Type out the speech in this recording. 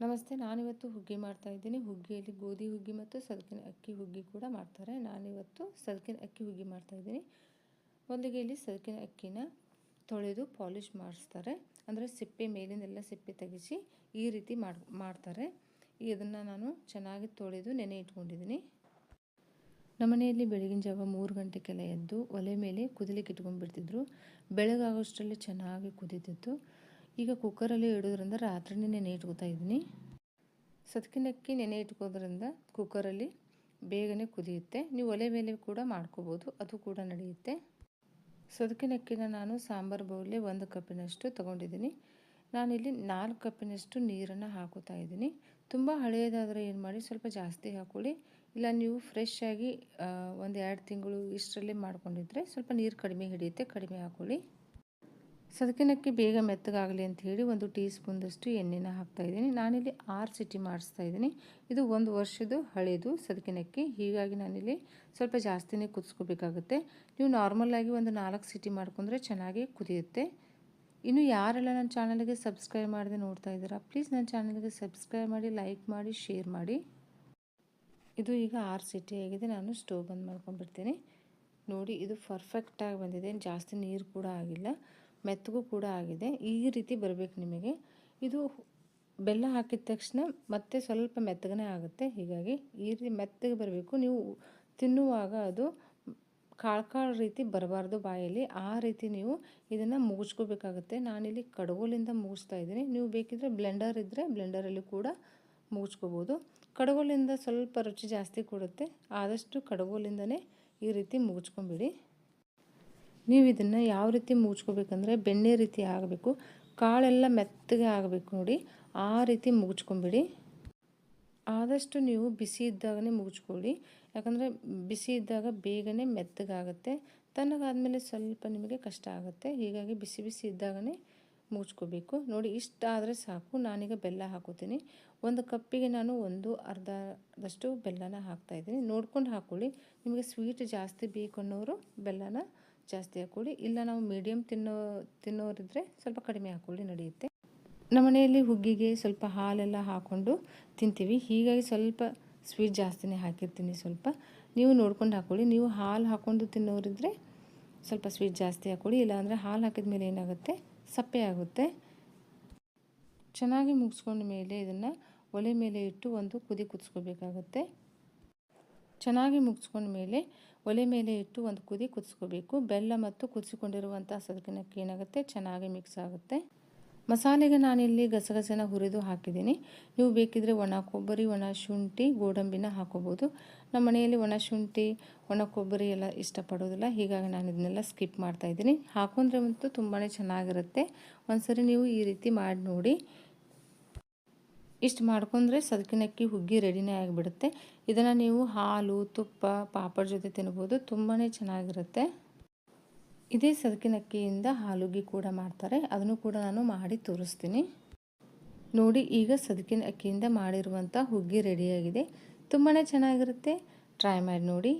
ನಮಸ್ತೆ. ನಾನಿವತ್ತು ಹುಗ್ಗಿ ಮಾಡ್ತಾಯಿದ್ದೀನಿ. ಹುಗ್ಗಿಯಲ್ಲಿ ಗೋಧಿ ಹುಗ್ಗಿ ಮತ್ತು ಸದಕಿನ ಅಕ್ಕಿ ಹುಗ್ಗಿ ಕೂಡ ಮಾಡ್ತಾರೆ. ನಾನಿವತ್ತು ಸದಕಿನ ಅಕ್ಕಿ ಹುಗ್ಗಿ ಮಾಡ್ತಾಯಿದ್ದೀನಿ. ಮೊದಲಿಗೆ ಇಲ್ಲಿ ಸದಕಿನ ಅಕ್ಕಿನ ತೊಳೆದು ಪಾಲಿಷ್ ಮಾಡಿಸ್ತಾರೆ. ಅಂದರೆ ಸಿಪ್ಪೆ ಮೇಲಿಂದೆಲ್ಲ ಸಿಪ್ಪೆ ತೆಗೆಸಿ ಈ ರೀತಿ ಮಾಡ್ತಾರೆ. ಇದನ್ನು ನಾನು ಚೆನ್ನಾಗಿ ತೊಳೆದು ನೆನೆ ಇಟ್ಕೊಂಡಿದ್ದೀನಿ. ನಮ್ಮನೆಯಲ್ಲಿ ಬೆಳಗಿನ ಜಾವ 3 ಗಂಟೆಗೆಲ್ಲ ಎದ್ದು ಒಲೆ ಮೇಲೆ ಕುದಿಲಿಕ್ಕೆ ಇಟ್ಕೊಂಡ್ಬಿಡ್ತಿದ್ರು. ಬೆಳಗಾಗೋಷ್ಟರಲ್ಲಿ ಚೆನ್ನಾಗಿ ಕುದೀತಿತ್ತು. ಈಗ ಕುಕ್ಕರಲ್ಲಿ ಇಡೋದ್ರಿಂದ ರಾತ್ರಿನೇ ನೆನೆ ಇಟ್ಕೋತಾ ಇದ್ದೀನಿ. ಸದಕಿನ ಅಕ್ಕಿ ನೆನೆ ಇಟ್ಕೋದ್ರಿಂದ ಕುಕ್ಕರಲ್ಲಿ ಬೇಗನೆ ಕುದಿಯುತ್ತೆ. ನೀವು ಒಲೆ ಮೇಲೆ ಕೂಡ ಮಾಡ್ಕೋಬೋದು, ಅದು ಕೂಡ ನಡೆಯುತ್ತೆ. ಸದಕಿನ ಅಕ್ಕಿನ ನಾನು ಸಾಂಬಾರು ಬೌಲಲ್ಲಿ 1 ಕಪ್ಪಿನಷ್ಟು ತೊಗೊಂಡಿದ್ದೀನಿ. ನಾನಿಲ್ಲಿ 4 ಕಪ್ಪಿನಷ್ಟು ನೀರನ್ನು ಹಾಕೋತಾ ಇದ್ದೀನಿ. ತುಂಬ ಹಳೆಯದಾದರೆ ಏನು ಮಾಡಿ ಸ್ವಲ್ಪ ಜಾಸ್ತಿ ಹಾಕ್ಕೊಳ್ಳಿ. ಇಲ್ಲ ನೀವು ಫ್ರೆಶ್ ಆಗಿ 1-2 ತಿಂಗಳು ಇಷ್ಟರಲ್ಲೇ ಮಾಡ್ಕೊಂಡಿದ್ರೆ ಸ್ವಲ್ಪ ನೀರು ಕಡಿಮೆ ಹಿಡಿಯುತ್ತೆ, ಕಡಿಮೆ ಹಾಕ್ಕೊಳ್ಳಿ. ಸದಕಿನ ಅಕ್ಕಿ ಬೇಗ ಮೆತ್ತಗಾಗಲಿ ಅಂತ ಹೇಳಿ 1 ಟೀ ಸ್ಪೂನ್ದಷ್ಟು ಎಣ್ಣೆನ ಹಾಕ್ತಾಯಿದ್ದೀನಿ. ನಾನಿಲ್ಲಿ 6 ಸಿಟಿ ಮಾಡಿಸ್ತಾಯಿದ್ದೀನಿ. ಇದು 1 ವರ್ಷದ ಹಳೆಯದು ಸದಕಿನ ಅಕ್ಕಿ, ಹೀಗಾಗಿ ನಾನಿಲ್ಲಿ ಸ್ವಲ್ಪ ಜಾಸ್ತಿನೇ ಕುದಿಸ್ಕೋಬೇಕಾಗುತ್ತೆ. ನೀವು ನಾರ್ಮಲಾಗಿ 4 ಸಿಟಿ ಮಾಡ್ಕೊಂಡ್ರೆ ಚೆನ್ನಾಗಿ ಕುದಿಯುತ್ತೆ. ಇನ್ನು ಯಾರೆಲ್ಲ ನನ್ನ ಚಾನಲ್ಗೆ ಸಬ್ಸ್ಕ್ರೈಬ್ ಮಾಡದೆ ನೋಡ್ತಾ ಇದ್ದೀರಾ, ಪ್ಲೀಸ್ ನನ್ನ ಚಾನಲ್ಗೆ ಸಬ್ಸ್ಕ್ರೈಬ್ ಮಾಡಿ, ಲೈಕ್ ಮಾಡಿ, ಶೇರ್ ಮಾಡಿ. ಇದು ಈಗ 6 ಸಿಟಿ ಆಗಿದೆ. ನಾನು ಸ್ಟವ್ ಬಂದ್ ಮಾಡ್ಕೊಂಡ್ಬಿಡ್ತೀನಿ. ನೋಡಿ, ಇದು ಪರ್ಫೆಕ್ಟಾಗಿ ಬಂದಿದೆ. ಜಾಸ್ತಿ ನೀರು ಕೂಡ ಆಗಿಲ್ಲ, ಮೆತ್ತಗೂ ಕೂಡ ಆಗಿದೆ. ಈ ರೀತಿ ಬರಬೇಕು ನಿಮಗೆ. ಇದು ಬೆಲ್ಲ ಹಾಕಿದ ತಕ್ಷಣ ಮತ್ತೆ ಸ್ವಲ್ಪ ಮೆತ್ತಗನೇ ಆಗುತ್ತೆ. ಹೀಗಾಗಿ ಈ ರೀತಿ ಮೆತ್ತಗೆ ಬರಬೇಕು. ನೀವು ತಿನ್ನುವಾಗ ಅದು ಕಾಳು ರೀತಿ ಬರಬಾರ್ದು ಬಾಯಲ್ಲಿ. ಆ ರೀತಿ ನೀವು ಇದನ್ನು ಮುಗಿಸ್ಕೋಬೇಕಾಗುತ್ತೆ. ನಾನಿಲ್ಲಿ ಕಡಗೋಲಿಂದ ಮುಗಿಸ್ತಾ ಇದ್ದೀನಿ. ನೀವು ಬೇಕಿದ್ರೆ ಬ್ಲೆಂಡರ್ ಇದ್ದರೆ ಬ್ಲೆಂಡರಲ್ಲಿ ಕೂಡ ಮುಗಿಸ್ಕೋಬೋದು. ಕಡಗೋಲಿಂದ ಸ್ವಲ್ಪ ರುಚಿ ಜಾಸ್ತಿ ಕೊಡುತ್ತೆ. ಆದಷ್ಟು ಕಡಗೋಲಿಂದನೇ ಈ ರೀತಿ ಮುಗಿಸ್ಕೊಂಬಿಡಿ. ನೀವು ಇದನ್ನು ಯಾವ ರೀತಿ ಮುಗಿಸ್ಕೋಬೇಕಂದ್ರೆ ಬೆಣ್ಣೆ ರೀತಿ ಆಗಬೇಕು. ಕಾಳೆಲ್ಲ ಮೆತ್ತಗೆ ಆಗಬೇಕು ನೋಡಿ, ಆ ರೀತಿ ಮುಗಿಸ್ಕೊಂಬಿಡಿ. ಆದಷ್ಟು ನೀವು ಬಿಸಿ ಇದ್ದಾಗನೇ ಮುಗಿಸ್ಕೊಳ್ಳಿ. ಯಾಕಂದರೆ ಬಿಸಿ ಇದ್ದಾಗ ಬೇಗನೆ ಮೆತ್ತಗಾಗುತ್ತೆ. ತಣ್ಣಗಾದ್ಮೇಲೆ ಸ್ವಲ್ಪ ನಿಮಗೆ ಕಷ್ಟ ಆಗುತ್ತೆ. ಹೀಗಾಗಿ ಬಿಸಿ ಬಿಸಿ ಇದ್ದಾಗನೇ ಮುಗಿಸ್ಕೋಬೇಕು. ನೋಡಿ, ಇಷ್ಟಾದರೆ ಸಾಕು. ನಾನೀಗ ಬೆಲ್ಲ ಹಾಕೋತೀನಿ. 1 ಕಪ್ಪಿಗೆ ನಾನು 1 ಅರ್ಧದಷ್ಟು ಬೆಲ್ಲನ ಹಾಕ್ತಾಯಿದ್ದೀನಿ. ನೋಡ್ಕೊಂಡು ಹಾಕ್ಕೊಳ್ಳಿ. ನಿಮಗೆ ಸ್ವೀಟ್ ಜಾಸ್ತಿ ಬೇಕು ಅನ್ನೋರು ಬೆಲ್ಲನ ಜಾಸ್ತಿ ಹಾಕ್ಕೊಳ್ಳಿ. ಇಲ್ಲ ನಾವು ಮೀಡಿಯಮ್ ತಿನ್ನೋರಿದ್ದರೆ ಸ್ವಲ್ಪ ಕಡಿಮೆ ಹಾಕ್ಕೊಳ್ಳಿ, ನಡೆಯುತ್ತೆ. ನಮ್ಮ ಮನೆಯಲ್ಲಿ ಹುಗ್ಗಿಗೆ ಸ್ವಲ್ಪ ಹಾಲೆಲ್ಲ ಹಾಕ್ಕೊಂಡು ತಿಂತೀವಿ. ಹೀಗಾಗಿ ಸ್ವಲ್ಪ ಸ್ವೀಟ್ ಜಾಸ್ತಿನೇ ಹಾಕಿರ್ತೀನಿ. ಸ್ವಲ್ಪ ನೀವು ನೋಡ್ಕೊಂಡು ಹಾಕ್ಕೊಳ್ಳಿ. ನೀವು ಹಾಲು ಹಾಕ್ಕೊಂಡು ತಿನ್ನೋರಿದ್ದರೆ ಸ್ವಲ್ಪ ಸ್ವೀಟ್ ಜಾಸ್ತಿ ಹಾಕ್ಕೊಳ್ಳಿ. ಇಲ್ಲಾಂದರೆ ಹಾಲು ಹಾಕಿದ ಮೇಲೆ ಏನಾಗುತ್ತೆ, ಸಪ್ಪೆ ಆಗುತ್ತೆ. ಚೆನ್ನಾಗಿ ಮುಗಿಸ್ಕೊಂಡ ಮೇಲೆ ಇದನ್ನು ಒಲೆ ಮೇಲೆ ಇಟ್ಟು 1 ಕುದಿ ಕುದಿಸ್ಕೋಬೇಕಾಗುತ್ತೆ. ಚೆನ್ನಾಗಿ ಮುಗಿಸ್ಕೊಂಡ ಮೇಲೆ ಒಲೆ ಮೇಲೆ ಇಟ್ಟು 1 ಕುದಿ ಕುದಿಸ್ಕೋಬೇಕು. ಬೆಲ್ಲ ಮತ್ತು ಕುದಿಸಿಕೊಂಡಿರುವಂಥ ಸದಕಿನ ಅಕ್ಕಿ ಏನಾಗುತ್ತೆ, ಚೆನ್ನಾಗಿ ಮಿಕ್ಸ್ ಆಗುತ್ತೆ. ಮಸಾಲೆಗೆ ನಾನಿಲ್ಲಿ ಗಸಗಸೆನ ಹುರಿದು ಹಾಕಿದ್ದೀನಿ. ನೀವು ಬೇಕಿದ್ರೆ ಒಣ ಕೊಬ್ಬರಿ, ಒಣ ಶುಂಠಿ, ಗೋಡಂಬಿನ ಹಾಕೋಬೋದು. ನಮ್ಮ ಮನೆಯಲ್ಲಿ ಒಣ ಶುಂಠಿ, ಒಣ ಕೊಬ್ಬರಿ ಎಲ್ಲ ಇಷ್ಟಪಡೋದಿಲ್ಲ. ಹೀಗಾಗಿ ನಾನು ಇದನ್ನೆಲ್ಲ ಸ್ಕಿಪ್ ಮಾಡ್ತಾಯಿದ್ದೀನಿ. ಹಾಕೊಂಡ್ರೆ ಅಂತೂ ತುಂಬಾ ಚೆನ್ನಾಗಿರುತ್ತೆ. ಒಂದ್ಸರಿ ನೀವು ಈ ರೀತಿ ಮಾಡಿ ನೋಡಿ. ಇಷ್ಟು ಮಾಡ್ಕೊಂಡ್ರೆ ಸದಕಿನ ಅಕ್ಕಿ ಹುಗ್ಗಿ ರೆಡಿನೇ ಆಗಿಬಿಡುತ್ತೆ. ಇದನ್ನು ನೀವು ಹಾಲು, ತುಪ್ಪ, ಪಾಪಡ್ ಜೊತೆ ತಿನ್ಬೋದು. ತುಂಬಾ ಚೆನ್ನಾಗಿರುತ್ತೆ. ಇದೇ ಸದಕಿನ ಅಕ್ಕಿಯಿಂದ ಹಾಲುಗ್ಗಿ ಕೂಡ ಮಾಡ್ತಾರೆ. ಅದನ್ನು ಕೂಡ ನಾನು ಮಾಡಿ ತೋರಿಸ್ತೀನಿ. ನೋಡಿ, ಈಗ ಸದಕಿನ ಅಕ್ಕಿಯಿಂದ ಮಾಡಿರುವಂಥ ಹುಗ್ಗಿ ರೆಡಿಯಾಗಿದೆ. ತುಂಬಾ ಚೆನ್ನಾಗಿರುತ್ತೆ. ಟ್ರೈ ಮಾಡಿ ನೋಡಿ.